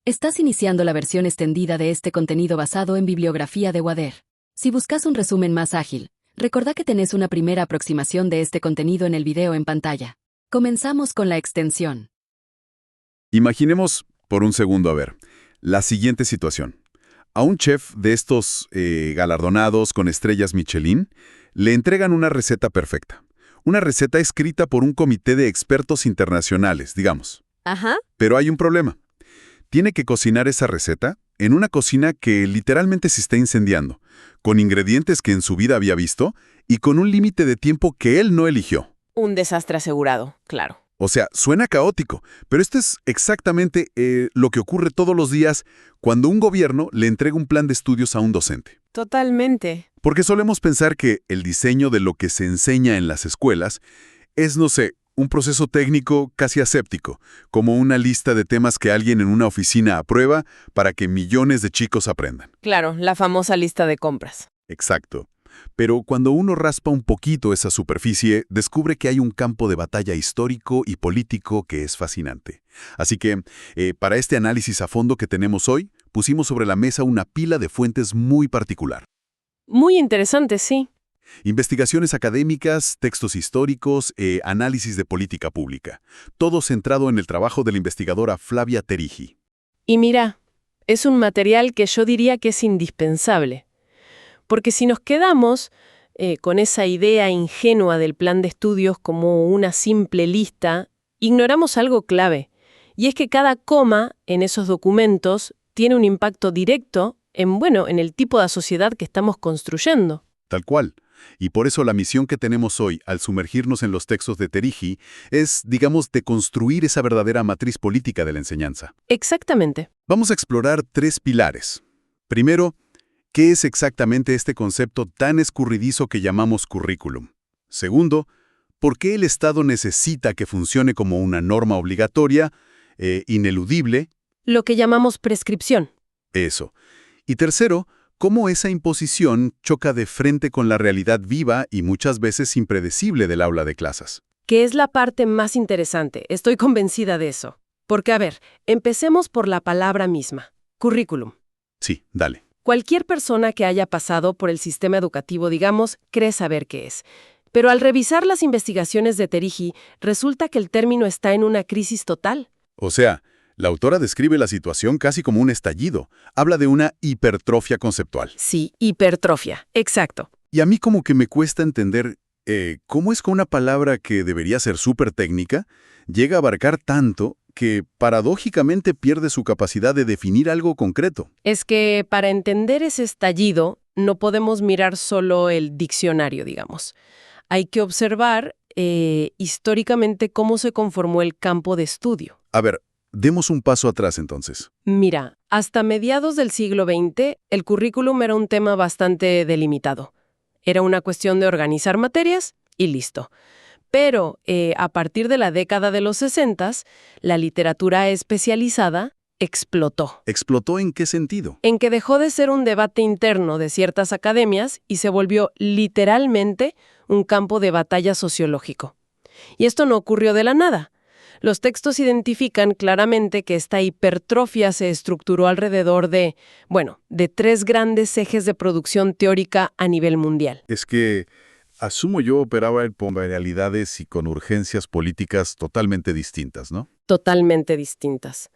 Estás iniciando la versión extendida de este contenido basado en bibliografía de Wader. Si buscas un resumen más ágil, recordá que tenés una primera aproximación de este contenido en el video en pantalla. Comenzamos con la extensión. Imaginemos, por un segundo, la siguiente situación. A un chef de estos galardonados con estrellas Michelin, le entregan una receta perfecta. Una receta escrita por un comité de expertos internacionales, digamos. Ajá. Pero hay un problema. Tiene que cocinar esa receta en una cocina que literalmente se está incendiando, con ingredientes que en su vida había visto y con un límite de tiempo que él no eligió. Un desastre asegurado, claro. O sea, suena caótico, pero esto es exactamente lo que ocurre todos los días cuando un gobierno le entrega un plan de estudios a un docente. Totalmente. Porque solemos pensar que el diseño de lo que se enseña en las escuelas es, no sé, un proceso técnico casi aséptico, como una lista de temas que alguien en una oficina aprueba para que millones de chicos aprendan. Claro, la famosa lista de compras. Exacto. Pero cuando uno raspa un poquito esa superficie, descubre que hay un campo de batalla histórico y político que es fascinante. Así que, para este análisis a fondo que tenemos hoy, pusimos sobre la mesa una pila de fuentes muy particular. Muy interesante, sí. Investigaciones académicas, textos históricos, análisis de política pública. Todo centrado en el trabajo de la investigadora Flavia Terigi. Y mira, es un material que yo diría que es indispensable. Porque si nos quedamos con esa idea ingenua del plan de estudios como una simple lista, ignoramos algo clave. Y es que cada coma en esos documentos tiene un impacto directo en el tipo de sociedad que estamos construyendo. Tal cual. Y por eso la misión que tenemos hoy, al sumergirnos en los textos de Terigi, es, digamos, de construir esa verdadera matriz política de la enseñanza. Exactamente. Vamos a explorar 3 pilares. Primero, ¿qué es exactamente este concepto tan escurridizo que llamamos currículum? Segundo, ¿por qué el Estado necesita que funcione como una norma obligatoria, ineludible? Lo que llamamos prescripción. Eso. Y tercero, ¿cómo esa imposición choca de frente con la realidad viva y muchas veces impredecible del aula de clases? Que es la parte más interesante. Estoy convencida de eso. Porque, empecemos por la palabra misma. Currículum. Sí, dale. Cualquier persona que haya pasado por el sistema educativo, digamos, cree saber qué es. Pero al revisar las investigaciones de Terigi, resulta que el término está en una crisis total. O sea, la autora describe la situación casi como un estallido. Habla de una hipertrofia conceptual. Sí, hipertrofia, exacto. Y a mí como que me cuesta entender cómo es que una palabra que debería ser súper técnica llega a abarcar tanto que paradójicamente pierde su capacidad de definir algo concreto. Es que para entender ese estallido no podemos mirar solo el diccionario, digamos. Hay que observar históricamente cómo se conformó el campo de estudio. A ver, demos un paso atrás entonces. Mira, hasta mediados del siglo XX, el currículum era un tema bastante delimitado. Era una cuestión de organizar materias y listo. Pero a partir de la década de los 60, la literatura especializada explotó. ¿Explotó en qué sentido? En que dejó de ser un debate interno de ciertas academias y se volvió literalmente un campo de batalla sociológico. Y esto no ocurrió de la nada. Los textos identifican claramente que esta hipertrofia se estructuró alrededor de 3 grandes ejes de producción teórica a nivel mundial. Es que, asumo yo, operaba con realidades y con urgencias políticas totalmente distintas, ¿no? Totalmente distintas.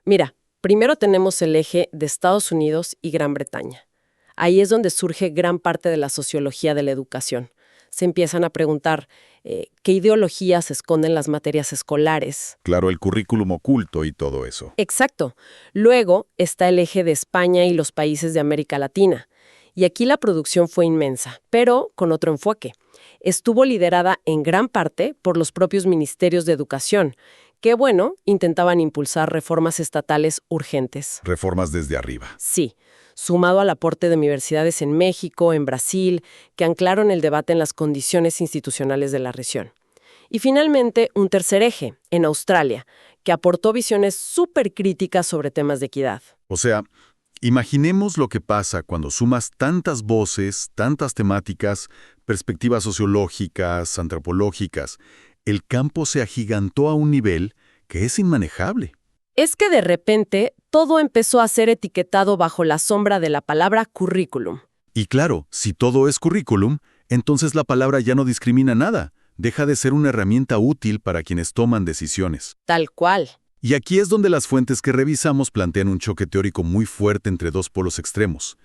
Mira, primero tenemos el eje de Estados Unidos y Gran Bretaña. Ahí es donde surge gran parte de la sociología de la educación. Se empiezan a preguntar qué ideologías esconden las materias escolares. Claro, el currículum oculto y todo eso. Exacto. Luego está el eje de España y los países de América Latina. Y aquí la producción fue inmensa, pero con otro enfoque. Estuvo liderada en gran parte por los propios ministerios de educación, que, intentaban impulsar reformas estatales urgentes. Reformas desde arriba. Sí, sumado al aporte de universidades en México, en Brasil, que anclaron el debate en las condiciones institucionales de la región. Y finalmente, un tercer eje, en Australia, que aportó visiones súper críticas sobre temas de equidad. O sea, imaginemos lo que pasa cuando sumas tantas voces, tantas temáticas, perspectivas sociológicas, antropológicas. El campo se agigantó a un nivel que es inmanejable. Es que de repente todo empezó a ser etiquetado bajo la sombra de la palabra currículum. Y claro, si todo es currículum, entonces la palabra ya no discrimina nada. Deja de ser una herramienta útil para quienes toman decisiones. Tal cual. Y aquí es donde las fuentes que revisamos plantean un choque teórico muy fuerte entre dos polos extremos.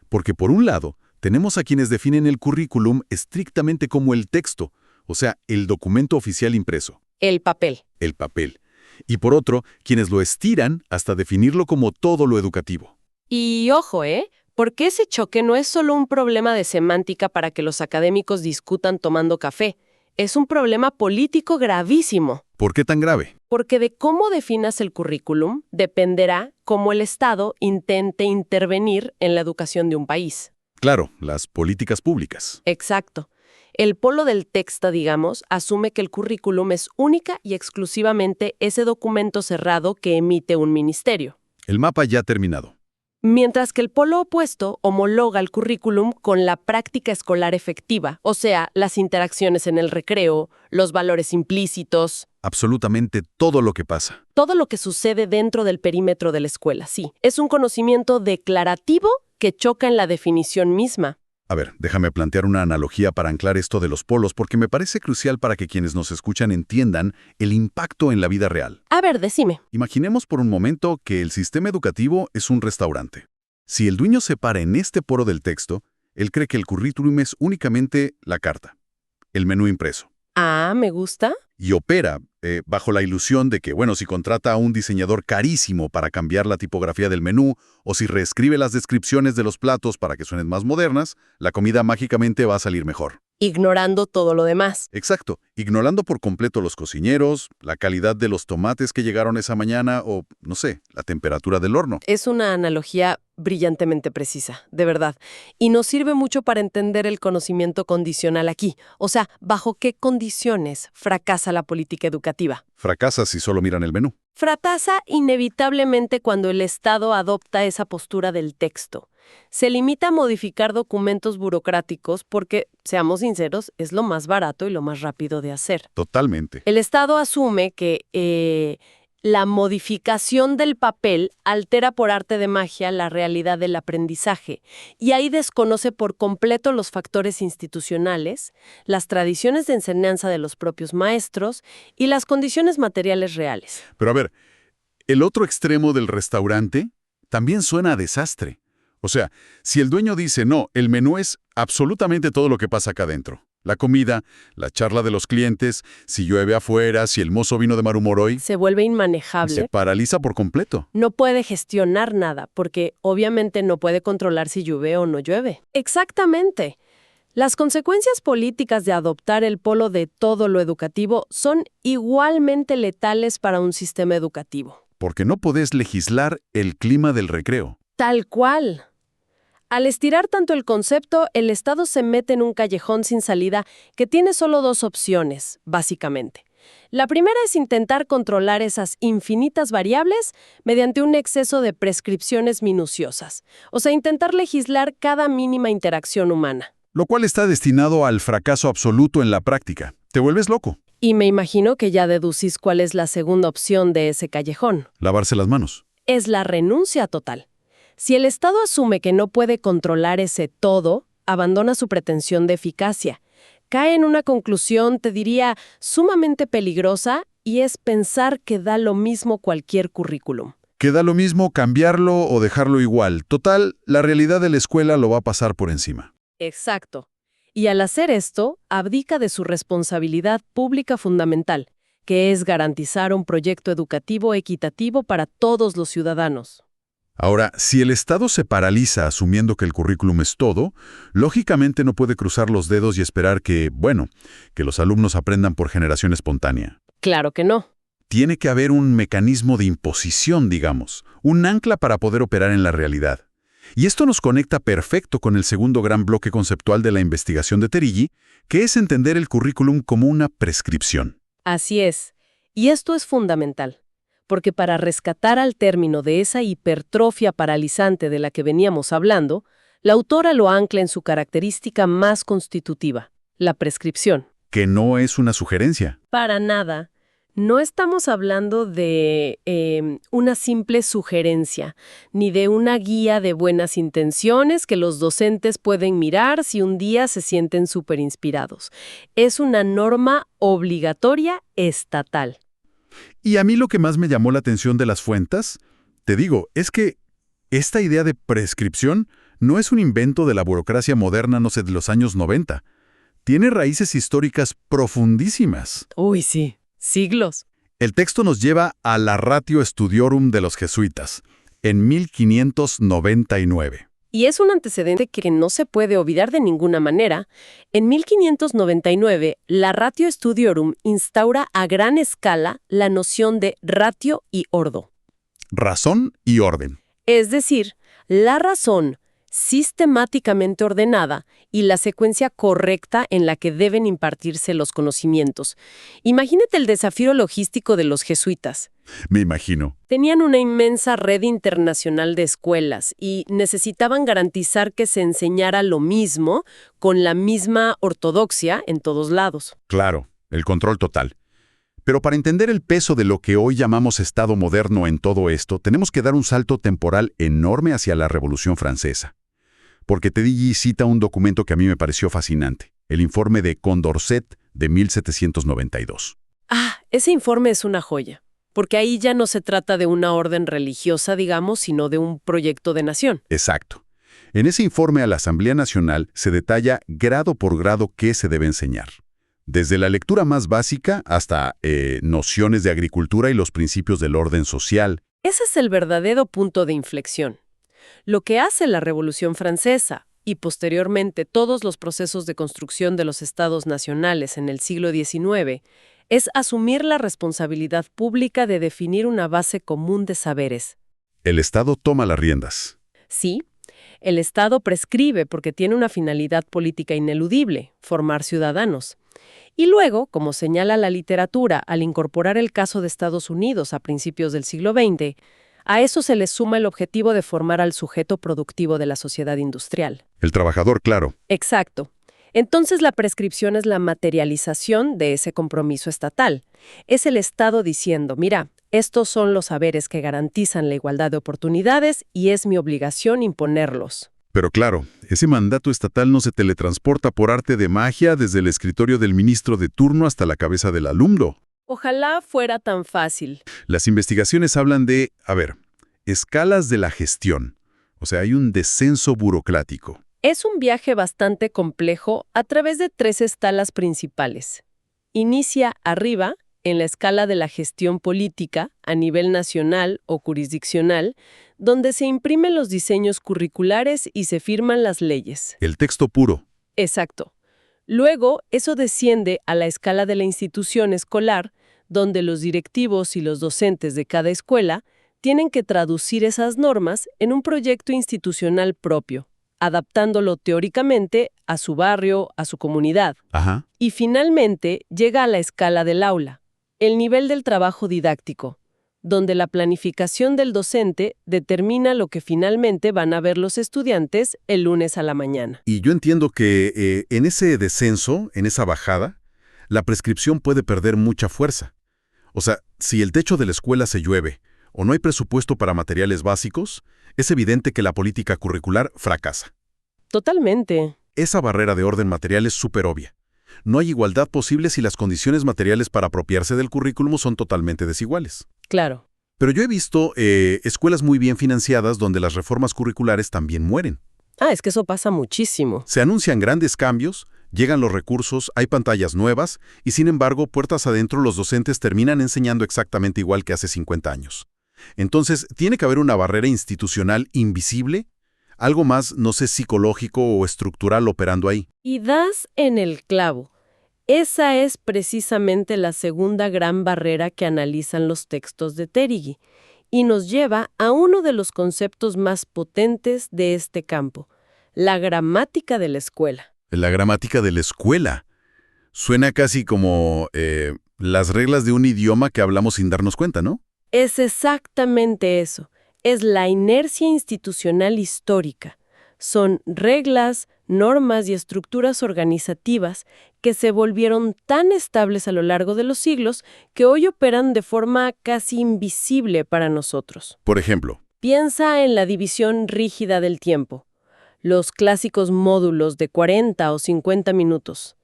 Porque por un lado, tenemos a quienes definen el currículum estrictamente como el texto, o sea, el documento oficial impreso. El papel. El papel. Y por otro, quienes lo estiran hasta definirlo como todo lo educativo. Y ojo, porque ese choque no es solo un problema de semántica para que los académicos discutan tomando café. Es un problema político gravísimo. ¿Por qué tan grave? Porque de cómo definas el currículum dependerá cómo el Estado intente intervenir en la educación de un país. Claro, las políticas públicas. Exacto. El polo del texto, digamos, asume que el currículum es única y exclusivamente ese documento cerrado que emite un ministerio. El mapa ya terminado. Mientras que el polo opuesto homologa el currículum con la práctica escolar efectiva, o sea, las interacciones en el recreo, los valores implícitos. Absolutamente todo lo que pasa. Todo lo que sucede dentro del perímetro de la escuela, sí. Es un conocimiento declarativo que choca en la definición misma. A ver, déjame plantear una analogía para anclar esto de los polos, porque me parece crucial para que quienes nos escuchan entiendan el impacto en la vida real. A ver, decime. Imaginemos por un momento que el sistema educativo es un restaurante. Si el dueño se para en este poro del texto, él cree que el currículum es únicamente la carta, el menú impreso. Ah, me gusta. Y opera bajo la ilusión de que, bueno, si contrata a un diseñador carísimo para cambiar la tipografía del menú, o si reescribe las descripciones de los platos para que suenen más modernas, la comida mágicamente va a salir mejor. Ignorando todo lo demás. Exacto, ignorando por completo los cocineros, la calidad de los tomates que llegaron esa mañana o, no sé, la temperatura del horno. Es una analogía brillantemente precisa, de verdad. Y nos sirve mucho para entender el conocimiento condicional aquí. O sea, ¿bajo qué condiciones fracasa la política educativa? Fracasa si solo miran el menú. Fracasa inevitablemente cuando el Estado adopta esa postura del texto. Se limita a modificar documentos burocráticos porque, seamos sinceros, es lo más barato y lo más rápido de hacer. Totalmente. El Estado asume que la modificación del papel altera por arte de magia la realidad del aprendizaje y ahí desconoce por completo los factores institucionales, las tradiciones de enseñanza de los propios maestros y las condiciones materiales reales. Pero a ver, el otro extremo del restaurante también suena a desastre. O sea, si el dueño dice, no, el menú es absolutamente todo lo que pasa acá adentro. La comida, la charla de los clientes, si llueve afuera, si el mozo vino de mal humor hoy. Se vuelve inmanejable. Se paraliza por completo. No puede gestionar nada, porque obviamente no puede controlar si llueve o no llueve. Exactamente. Las consecuencias políticas de adoptar el polo de todo lo educativo son igualmente letales para un sistema educativo. Porque no podés legislar el clima del recreo. Tal cual. Al estirar tanto el concepto, el Estado se mete en un callejón sin salida que tiene solo dos opciones, básicamente. La primera es intentar controlar esas infinitas variables mediante un exceso de prescripciones minuciosas, o sea, intentar legislar cada mínima interacción humana. Lo cual está destinado al fracaso absoluto en la práctica. Te vuelves loco. Y me imagino que ya deducís cuál es la segunda opción de ese callejón. Lavarse las manos. Es la renuncia total. Si el Estado asume que no puede controlar ese todo, abandona su pretensión de eficacia. Cae en una conclusión, te diría, sumamente peligrosa, y es pensar que da lo mismo cualquier currículum. Que da lo mismo cambiarlo o dejarlo igual. Total, la realidad de la escuela lo va a pasar por encima. Exacto. Y al hacer esto, abdica de su responsabilidad pública fundamental, que es garantizar un proyecto educativo equitativo para todos los ciudadanos. Ahora, si el Estado se paraliza asumiendo que el currículum es todo, lógicamente no puede cruzar los dedos y esperar que los alumnos aprendan por generación espontánea. Claro que no. Tiene que haber un mecanismo de imposición, digamos, un ancla para poder operar en la realidad. Y esto nos conecta perfecto con el segundo gran bloque conceptual de la investigación de Teriggi, que es entender el currículum como una prescripción. Así es. Y esto es fundamental. Porque para rescatar al término de esa hipertrofia paralizante de la que veníamos hablando, la autora lo ancla en su característica más constitutiva, la prescripción. Que no es una sugerencia. Para nada. No estamos hablando de una simple sugerencia, ni de una guía de buenas intenciones que los docentes pueden mirar si un día se sienten súper inspirados. Es una norma obligatoria estatal. Y a mí lo que más me llamó la atención de las fuentes, te digo, es que esta idea de prescripción no es un invento de la burocracia moderna, no sé, de los años 90. Tiene raíces históricas profundísimas. Uy, sí. Siglos. El texto nos lleva a la Ratio Studiorum de los jesuitas, en 1599. Y es un antecedente que no se puede olvidar de ninguna manera. En 1599, la Ratio Studiorum instaura a gran escala la noción de ratio y ordo. Razón y orden. Es decir, la razón sistemáticamente ordenada y la secuencia correcta en la que deben impartirse los conocimientos. Imagínate el desafío logístico de los jesuitas. Me imagino. Tenían una inmensa red internacional de escuelas y necesitaban garantizar que se enseñara lo mismo con la misma ortodoxia en todos lados. Claro, el control total. Pero para entender el peso de lo que hoy llamamos Estado moderno en todo esto, tenemos que dar un salto temporal enorme hacia la Revolución Francesa. Porque Teddy cita un documento que a mí me pareció fascinante, el informe de Condorcet de 1792. Ese informe es una joya, porque ahí ya no se trata de una orden religiosa, digamos, sino de un proyecto de nación. Exacto. En ese informe a la Asamblea Nacional se detalla grado por grado qué se debe enseñar. Desde la lectura más básica hasta nociones de agricultura y los principios del orden social. Ese es el verdadero punto de inflexión. Lo que hace la Revolución Francesa y posteriormente todos los procesos de construcción de los estados nacionales en el siglo XIX es asumir la responsabilidad pública de definir una base común de saberes. El Estado toma las riendas. Sí, el Estado prescribe porque tiene una finalidad política ineludible, formar ciudadanos. Y luego, como señala la literatura, al incorporar el caso de Estados Unidos a principios del siglo XX, a eso se le suma el objetivo de formar al sujeto productivo de la sociedad industrial. El trabajador, claro. Exacto. Entonces la prescripción es la materialización de ese compromiso estatal. Es el Estado diciendo, mira, estos son los saberes que garantizan la igualdad de oportunidades y es mi obligación imponerlos. Pero claro, ese mandato estatal no se teletransporta por arte de magia desde el escritorio del ministro de turno hasta la cabeza del alumno. Ojalá fuera tan fácil. Las investigaciones hablan de, escalas de la gestión. O sea, hay un descenso burocrático. Es un viaje bastante complejo a través de 3 escalas principales. Inicia arriba, en la escala de la gestión política, a nivel nacional o jurisdiccional, donde se imprimen los diseños curriculares y se firman las leyes. El texto puro. Exacto. Luego, eso desciende a la escala de la institución escolar, donde los directivos y los docentes de cada escuela tienen que traducir esas normas en un proyecto institucional propio, adaptándolo teóricamente a su barrio, a su comunidad. Ajá. Y finalmente llega a la escala del aula, el nivel del trabajo didáctico, donde la planificación del docente determina lo que finalmente van a ver los estudiantes el lunes a la mañana. Y yo entiendo que en ese descenso, en esa bajada, la prescripción puede perder mucha fuerza. O sea, si el techo de la escuela se llueve o no hay presupuesto para materiales básicos, es evidente que la política curricular fracasa. Totalmente. Esa barrera de orden material es súper obvia. No hay igualdad posible si las condiciones materiales para apropiarse del currículum son totalmente desiguales. Claro. Pero yo he visto escuelas muy bien financiadas donde las reformas curriculares también mueren. Es que eso pasa muchísimo. Se anuncian grandes cambios, llegan los recursos, hay pantallas nuevas y sin embargo, puertas adentro los docentes terminan enseñando exactamente igual que hace 50 años. Entonces, tiene que haber una barrera institucional invisible, algo más, no sé, psicológico o estructural operando ahí. Y das en el clavo. Esa es precisamente la segunda gran barrera que analizan los textos de Terrigui y nos lleva a uno de los conceptos más potentes de este campo, la gramática de la escuela. La gramática de la escuela. Suena casi como las reglas de un idioma que hablamos sin darnos cuenta, ¿no? Es exactamente eso. Es la inercia institucional histórica. Son reglas, normas y estructuras organizativas que se volvieron tan estables a lo largo de los siglos que hoy operan de forma casi invisible para nosotros. Por ejemplo, Piensa en la división rígida del tiempo, los clásicos módulos de 40 o 50 minutos.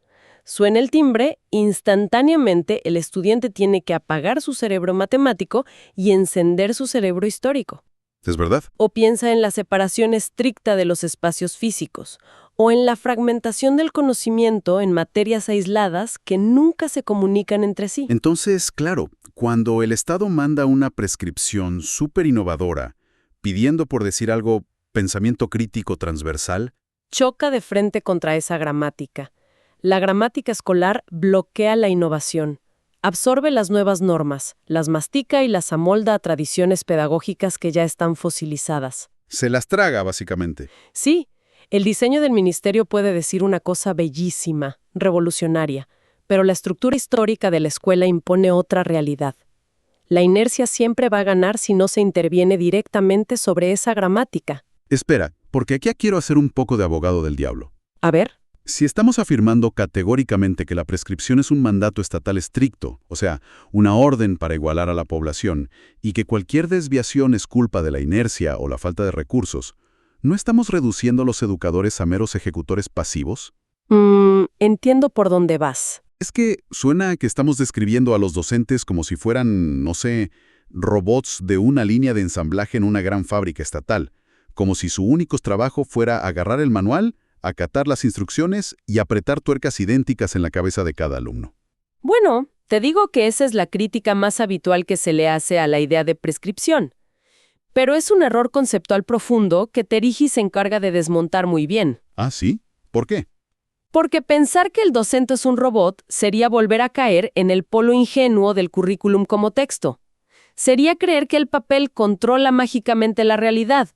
Suena el timbre, instantáneamente el estudiante tiene que apagar su cerebro matemático y encender su cerebro histórico. ¿es verdad? O piensa en la separación estricta de los espacios físicos, o en la fragmentación del conocimiento en materias aisladas que nunca se comunican entre sí. Entonces, claro, cuando el Estado manda una prescripción súper innovadora, pidiendo, por decir algo, pensamiento crítico transversal, Choca de frente contra esa gramática. La gramática escolar bloquea la innovación, absorbe las nuevas normas, las mastica y las amolda a tradiciones pedagógicas que ya están fosilizadas. se las traga, básicamente. Sí, el diseño del ministerio puede decir una cosa bellísima, revolucionaria, pero la estructura histórica de la escuela impone otra realidad. La inercia siempre va a ganar si no se interviene directamente sobre esa gramática. Espera, porque aquí quiero hacer un poco de abogado del diablo. A ver. Si estamos afirmando categóricamente que la prescripción es un mandato estatal estricto, o sea, una orden para igualar a la población, y que cualquier desviación es culpa de la inercia o la falta de recursos, ¿no estamos reduciendo a los educadores a meros ejecutores pasivos? Entiendo por dónde vas. Es que suena a que estamos describiendo a los docentes como si fueran, no sé, robots de una línea de ensamblaje en una gran fábrica estatal, como si su único trabajo fuera agarrar el manual, acatar las instrucciones y apretar tuercas idénticas en la cabeza de cada alumno. Bueno, te digo que esa es la crítica más habitual que se le hace a la idea de prescripción. Pero es un error conceptual profundo que Terigi se encarga de desmontar muy bien. ¿Ah, sí? ¿Por qué? Porque pensar que el docente es un robot sería volver a caer en el polo ingenuo del currículum como texto. Sería creer que el papel controla mágicamente la realidad.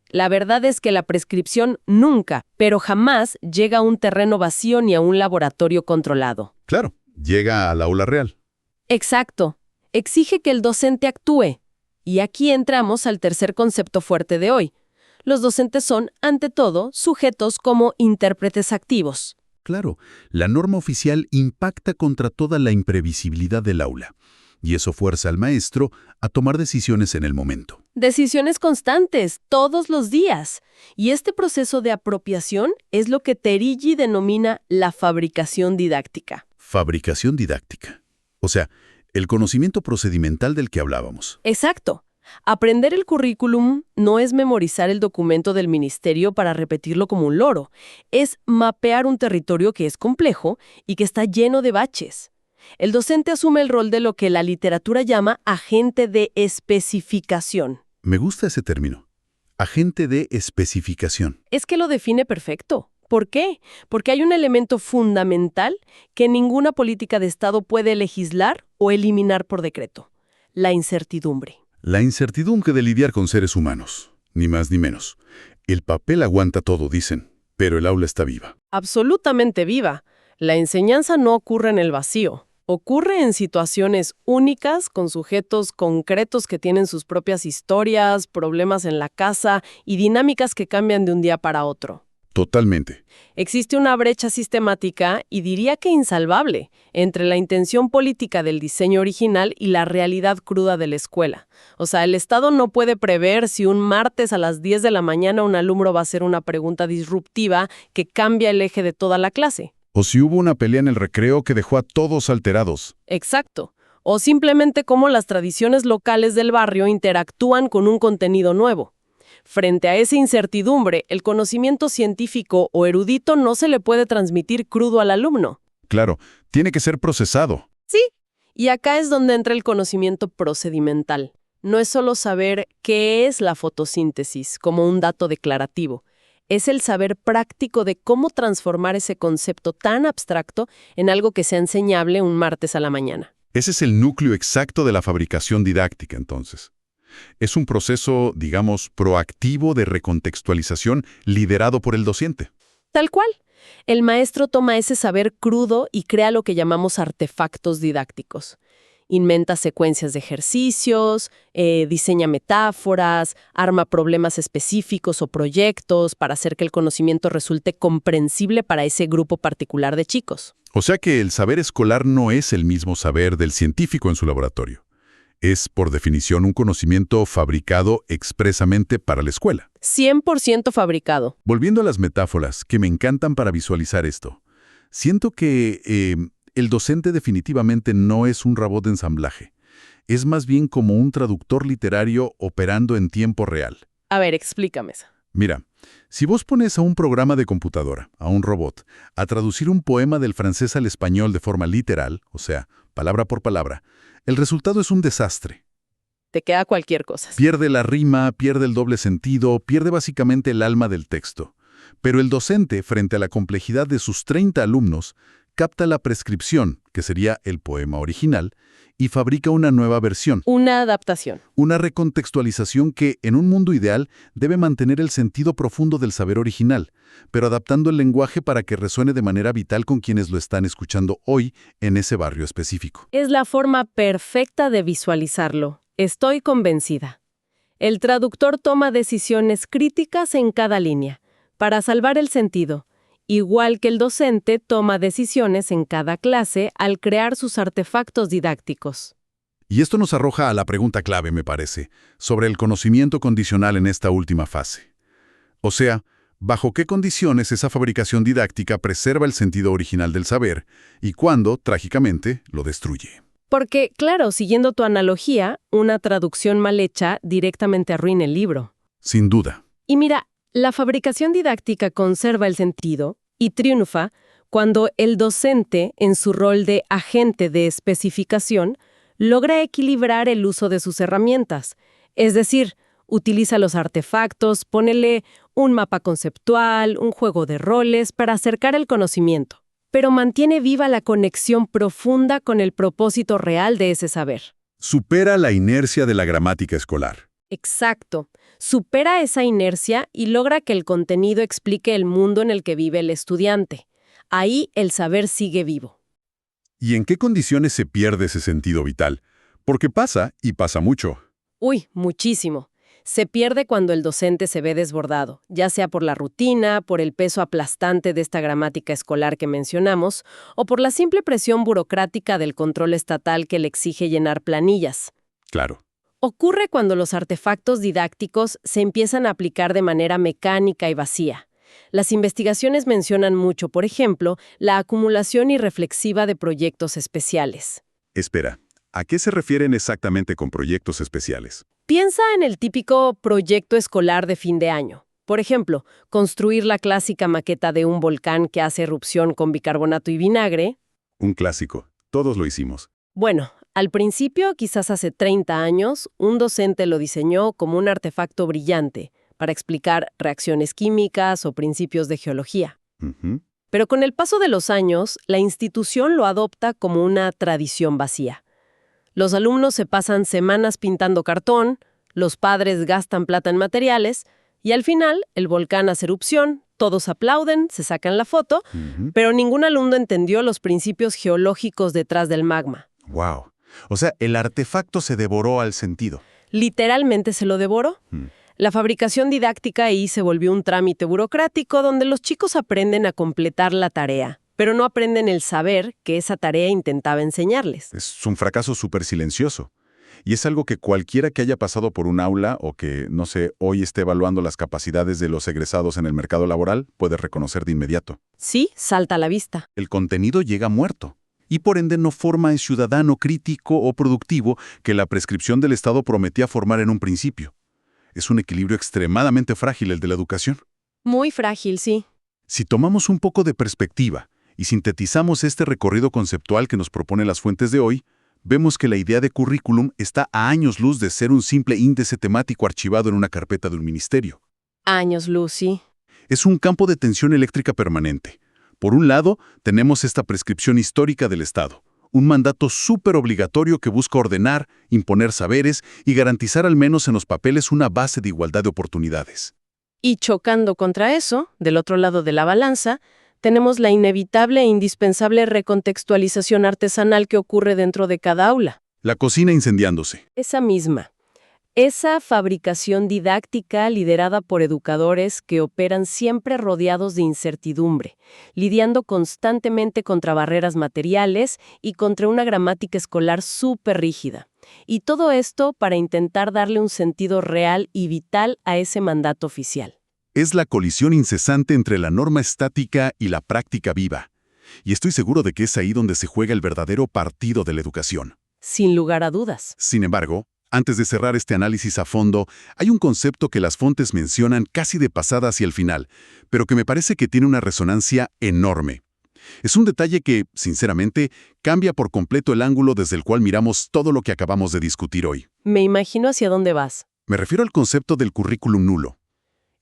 La verdad es que la prescripción nunca, pero jamás llega a un terreno vacío ni a un laboratorio controlado. Claro, llega al aula real. Exacto. Exige que el docente actúe. Y aquí entramos al tercer concepto fuerte de hoy. Los docentes son, ante todo, sujetos como intérpretes activos. Claro, la norma oficial impacta contra toda la imprevisibilidad del aula, y eso fuerza al maestro a tomar decisiones en el momento. Decisiones constantes, todos los días. Y este proceso de apropiación es lo que Terigi denomina la fabricación didáctica. Fabricación didáctica. O sea, el conocimiento procedimental del que hablábamos. Exacto. Aprender el currículum no es memorizar el documento del ministerio para repetirlo como un loro. Es mapear un territorio que es complejo y que está lleno de baches. El docente asume el rol de lo que la literatura llama agente de especificación. Me gusta ese término. Agente de especificación. Es que lo define perfecto. ¿Por qué? Porque hay un elemento fundamental que ninguna política de Estado puede legislar o eliminar por decreto: la incertidumbre. La incertidumbre de lidiar con seres humanos, ni más ni menos. El papel aguanta todo, dicen, pero el aula está viva. Absolutamente viva. La enseñanza no ocurre en el vacío. Ocurre en situaciones únicas, con sujetos concretos que tienen sus propias historias, problemas en la casa y dinámicas que cambian de un día para otro. Totalmente. Existe una brecha sistemática, y diría que insalvable, entre la intención política del diseño original y la realidad cruda de la escuela. O sea, el Estado no puede prever si un martes a las 10 de la mañana un alumno va a hacer una pregunta disruptiva que cambia el eje de toda la clase. O si hubo una pelea en el recreo que dejó a todos alterados. Exacto. O simplemente cómo las tradiciones locales del barrio interactúan con un contenido nuevo. Frente a esa incertidumbre, el conocimiento científico o erudito no se le puede transmitir crudo al alumno. Claro, tiene que ser procesado. Sí. Y acá es donde entra el conocimiento procedimental. No es solo saber qué es la fotosíntesis como un dato declarativo. Es el saber práctico de cómo transformar ese concepto tan abstracto en algo que sea enseñable un martes a la mañana. Ese es el núcleo exacto de la fabricación didáctica, entonces. Es un proceso, digamos, proactivo de recontextualización liderado por el docente. Tal cual. El maestro toma ese saber crudo y crea lo que llamamos artefactos didácticos. Inventa secuencias de ejercicios, diseña metáforas, arma problemas específicos o proyectos para hacer que el conocimiento resulte comprensible para ese grupo particular de chicos. O sea que el saber escolar no es el mismo saber del científico en su laboratorio. Es, por definición, un conocimiento fabricado expresamente para la escuela. 100% fabricado. Volviendo a las metáforas, que me encantan para visualizar esto. Siento que el docente definitivamente no es un robot de ensamblaje. Es más bien como un traductor literario operando en tiempo real. A ver, explícame eso. Mira, si vos pones a un programa de computadora, a un robot, a traducir un poema del francés al español de forma literal, o sea, palabra por palabra, el resultado es un desastre. Te queda cualquier cosa. Pierde la rima, pierde el doble sentido, pierde básicamente el alma del texto. Pero el docente, frente a la complejidad de sus 30 alumnos, capta la prescripción, que sería el poema original, y fabrica una nueva versión. Una adaptación. Una recontextualización que, en un mundo ideal, debe mantener el sentido profundo del saber original, pero adaptando el lenguaje para que resuene de manera vital con quienes lo están escuchando hoy en ese barrio específico. Es la forma perfecta de visualizarlo. Estoy convencida. El traductor toma decisiones críticas en cada línea, para salvar el sentido, igual que el docente toma decisiones en cada clase al crear sus artefactos didácticos. Y esto nos arroja a la pregunta clave, me parece, sobre el conocimiento condicional en esta última fase. O sea, ¿bajo qué condiciones esa fabricación didáctica preserva el sentido original del saber y cuándo, trágicamente, lo destruye? Porque, claro, siguiendo tu analogía, una traducción mal hecha directamente arruina el libro. Sin duda. Y mira, la fabricación didáctica conserva el sentido y triunfa cuando el docente, en su rol de agente de especificación, logra equilibrar el uso de sus herramientas. Es decir, utiliza los artefactos, pónele un mapa conceptual, un juego de roles para acercar el conocimiento, pero mantiene viva la conexión profunda con el propósito real de ese saber. Supera la inercia de la gramática escolar. Exacto. Supera esa inercia y logra que el contenido explique el mundo en el que vive el estudiante. Ahí el saber sigue vivo. ¿Y en qué condiciones se pierde ese sentido vital? Porque pasa, y pasa mucho. Uy, muchísimo. Se pierde cuando el docente se ve desbordado, ya sea por la rutina, por el peso aplastante de esta gramática escolar que mencionamos, o por la simple presión burocrática del control estatal que le exige llenar planillas. Claro. Ocurre cuando los artefactos didácticos se empiezan a aplicar de manera mecánica y vacía. Las investigaciones mencionan mucho, por ejemplo, la acumulación irreflexiva de proyectos especiales. Espera, ¿a qué se refieren exactamente con proyectos especiales? Piensa en el típico proyecto escolar de fin de año. Por ejemplo, construir la clásica maqueta de un volcán que hace erupción con bicarbonato y vinagre. Un clásico. Todos lo hicimos. Bueno, al principio, quizás hace 30 años, un docente lo diseñó como un artefacto brillante para explicar reacciones químicas o principios de geología. Pero con el paso de los años, la institución lo adopta como una tradición vacía. Los alumnos se pasan semanas pintando cartón, los padres gastan plata en materiales, y al final, el volcán hace erupción, todos aplauden, se sacan la foto, pero ningún alumno entendió los principios geológicos detrás del magma. ¡Wow! O sea, el artefacto se devoró al sentido. Literalmente se lo devoró. La fabricación didáctica ahí se volvió un trámite burocrático donde los chicos aprenden a completar la tarea, pero no aprenden el saber que esa tarea intentaba enseñarles. Es un fracaso súper silencioso. Y es algo que cualquiera que haya pasado por un aula o que, no sé, hoy esté evaluando las capacidades de los egresados en el mercado laboral puede reconocer de inmediato. Sí, salta a la vista. El contenido llega muerto. Y por ende no forma el ciudadano crítico o productivo que la prescripción del Estado prometía formar en un principio. Es un equilibrio extremadamente frágil el de la educación. Muy frágil, sí. Si tomamos un poco de perspectiva y sintetizamos este recorrido conceptual que nos proponen las fuentes de hoy, vemos que la idea de currículum está a años luz de ser un simple índice temático archivado en una carpeta de un ministerio. Años luz, sí. Es un campo de tensión eléctrica permanente. Por un lado, tenemos esta prescripción histórica del Estado, un mandato súper obligatorio que busca ordenar, imponer saberes y garantizar al menos en los papeles una base de igualdad de oportunidades. Y chocando contra eso, del otro lado de la balanza, tenemos la inevitable e indispensable recontextualización artesanal que ocurre dentro de cada aula. La cocina incendiándose. Esa misma. Esa fabricación didáctica liderada por educadores que operan siempre rodeados de incertidumbre, lidiando constantemente contra barreras materiales y contra una gramática escolar súper rígida. Y todo esto para intentar darle un sentido real y vital a ese mandato oficial. Es la colisión incesante entre la norma estática y la práctica viva. Y estoy seguro de que es ahí donde se juega el verdadero partido de la educación. Sin lugar a dudas. Sin embargo, antes de cerrar este análisis a fondo, hay un concepto que las fuentes mencionan casi de pasada hacia el final, pero que me parece que tiene una resonancia enorme. Es un detalle que, sinceramente, cambia por completo el ángulo desde el cual miramos todo lo que acabamos de discutir hoy. Me imagino hacia dónde vas. Me refiero al concepto del currículum nulo.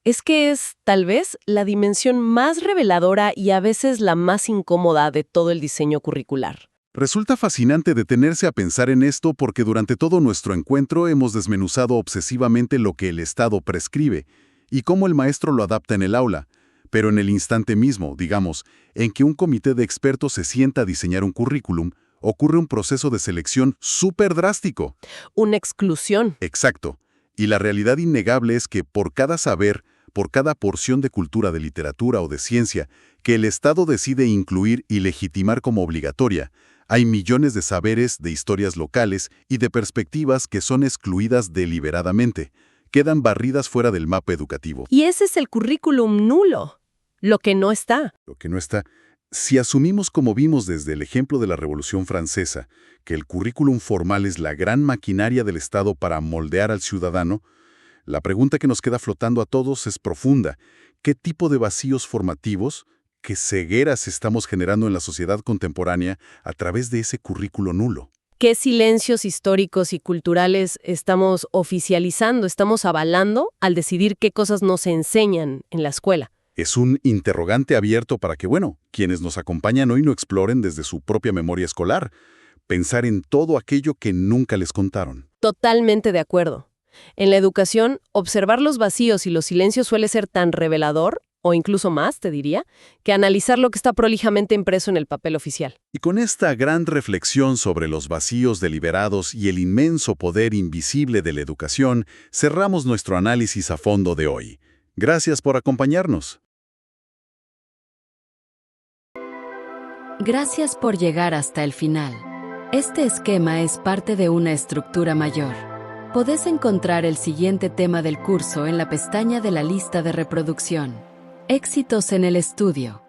Es que es, tal vez, la dimensión más reveladora y a veces la más incómoda de todo el diseño curricular. Resulta fascinante detenerse a pensar en esto porque durante todo nuestro encuentro hemos desmenuzado obsesivamente lo que el Estado prescribe y cómo el maestro lo adapta en el aula, pero en el instante mismo, digamos, en que un comité de expertos se sienta a diseñar un currículum, ocurre un proceso de selección súper drástico. Una exclusión. Exacto. Y la realidad innegable es que por cada saber, por cada porción de cultura, de literatura o de ciencia que el Estado decide incluir y legitimar como obligatoria, hay millones de saberes, de historias locales y de perspectivas que son excluidas deliberadamente, quedan barridas fuera del mapa educativo. Y ese es el currículum nulo, lo que no está. Lo que no está. Si asumimos, como vimos desde el ejemplo de la Revolución Francesa, que el currículum formal es la gran maquinaria del Estado para moldear al ciudadano, la pregunta que nos queda flotando a todos es profunda. ¿Qué tipo de vacíos formativos, qué cegueras estamos generando en la sociedad contemporánea a través de ese currículo nulo? ¿Qué silencios históricos y culturales estamos oficializando, estamos avalando al decidir qué cosas no se enseñan en la escuela? Es un interrogante abierto para que, quienes nos acompañan hoy no exploren desde su propia memoria escolar, pensar en todo aquello que nunca les contaron. Totalmente de acuerdo. En la educación, observar los vacíos y los silencios suele ser tan revelador, o incluso más, te diría, que analizar lo que está prolijamente impreso en el papel oficial. Y con esta gran reflexión sobre los vacíos deliberados y el inmenso poder invisible de la educación, cerramos nuestro análisis a fondo de hoy. Gracias por acompañarnos. Gracias por llegar hasta el final. Este esquema es parte de una estructura mayor. Podés encontrar el siguiente tema del curso en la pestaña de la lista de reproducción. Éxitos en el estudio.